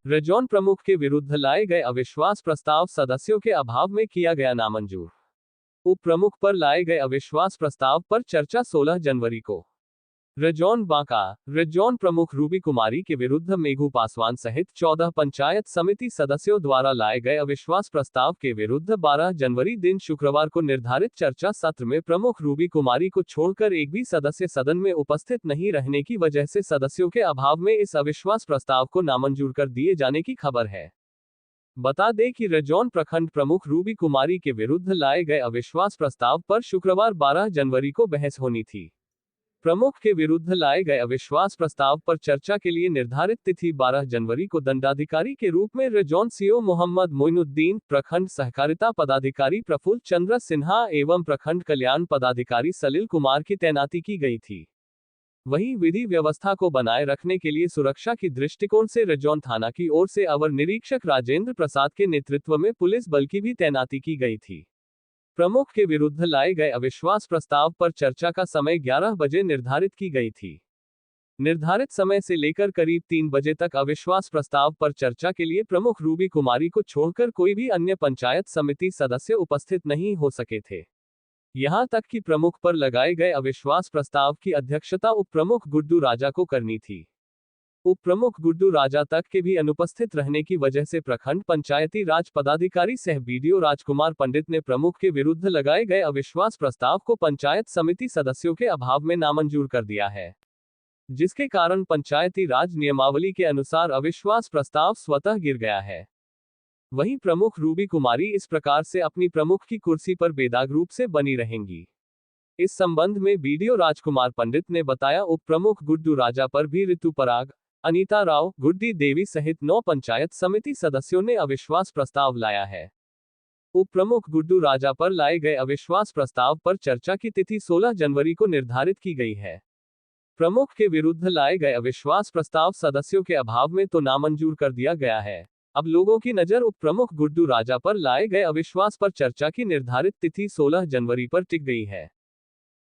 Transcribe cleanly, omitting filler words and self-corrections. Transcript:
रेजॉन प्रमुख के विरुद्ध लाए गए अविश्वास प्रस्ताव सदस्यों के अभाव में किया गया नामंजूर। उप प्रमुख पर लाए गए अविश्वास प्रस्ताव पर चर्चा 16 जनवरी को। रेजॉन बांका। रेजॉन प्रमुख रूबी कुमारी के विरुद्ध मेघू पासवान सहित 14 पंचायत समिति सदस्यों द्वारा लाए गए अविश्वास प्रस्ताव के विरुद्ध 12 जनवरी दिन शुक्रवार को निर्धारित चर्चा सत्र में प्रमुख रूबी कुमारी को छोड़कर एक भी सदस्य सदन में उपस्थित नहीं रहने की वजह से सदस्यों के अभाव में इस अविश्वास प्रस्ताव को नामंजूर कर दिए जाने की खबर है। बता दें कि रेजॉन प्रखंड प्रमुख रूबी कुमारी के विरुद्ध लाए गए अविश्वास प्रस्ताव पर शुक्रवार 12 जनवरी को बहस होनी थी। प्रमुख के विरुद्ध लाए गए अविश्वास प्रस्ताव पर चर्चा के लिए निर्धारित तिथि 12 जनवरी को दंडाधिकारी के रूप में रेजॉन सीओ मोहम्मद मोइनुद्दीन, प्रखंड सहकारिता पदाधिकारी प्रफुल्ल चंद्र सिन्हा एवं प्रखंड कल्याण पदाधिकारी सलिल कुमार की तैनाती की गई थी। वहीं विधि व्यवस्था को बनाए रखने के लिए सुरक्षा की दृष्टिकोण से रेजॉन थाना की ओर से अवर निरीक्षक राजेंद्र प्रसाद के नेतृत्व में पुलिस बल की भी तैनाती की गई थी। प्रमुख के विरुद्ध लाए गए अविश्वास प्रस्ताव पर चर्चा का समय 11 बजे निर्धारित की गई थी। निर्धारित समय से लेकर करीब 3 बजे तक अविश्वास प्रस्ताव पर चर्चा के लिए प्रमुख रूबी कुमारी को छोड़कर कोई भी अन्य पंचायत समिति सदस्य उपस्थित नहीं हो सके थे। यहां तक कि प्रमुख पर लगाए गए अविश्वास प्रस्ताव की अध्यक्षता उप प्रमुख गुड्डू राजा को करनी थी। उप प्रमुख गुड्डू राजा तक के भी अनुपस्थित रहने की वजह से प्रखंड पंचायती राज पदाधिकारी सह बीडीओ राजकुमार पंडित ने प्रमुख के विरुद्ध लगाए गए अविश्वास प्रस्ताव को पंचायत समिति सदस्यों के अभाव में नामंजूर कर दिया है, जिसके कारण पंचायती राज नियमावली के अनुसार अविश्वास प्रस्ताव स्वतः गिर गया है। वहीं प्रमुख रूबी कुमारी इस प्रकार से अपनी प्रमुख की कुर्सी पर बेदाग रूप से बनी रहेंगी। इस संबंध में बीडीओ राजकुमार पंडित ने बताया, उप प्रमुख गुड्डू राजा पर भी ऋतु पराग, अनीता राव, गुड्डी देवी सहित 9 पंचायत समिति सदस्यों ने अविश्वास प्रस्ताव लाया है। उप प्रमुख गुड्डू राजा पर लाए गए अविश्वास प्रस्ताव पर चर्चा की तिथि 16 जनवरी को निर्धारित की गई है। प्रमुख के विरुद्ध लाए गए अविश्वास प्रस्ताव सदस्यों के अभाव में तो नामंजूर कर दिया गया है। अब लोगों की नजर उप प्रमुख गुड्डू राजा पर लाए गए अविश्वास पर चर्चा की निर्धारित तिथि 16 जनवरी पर टिक गई है।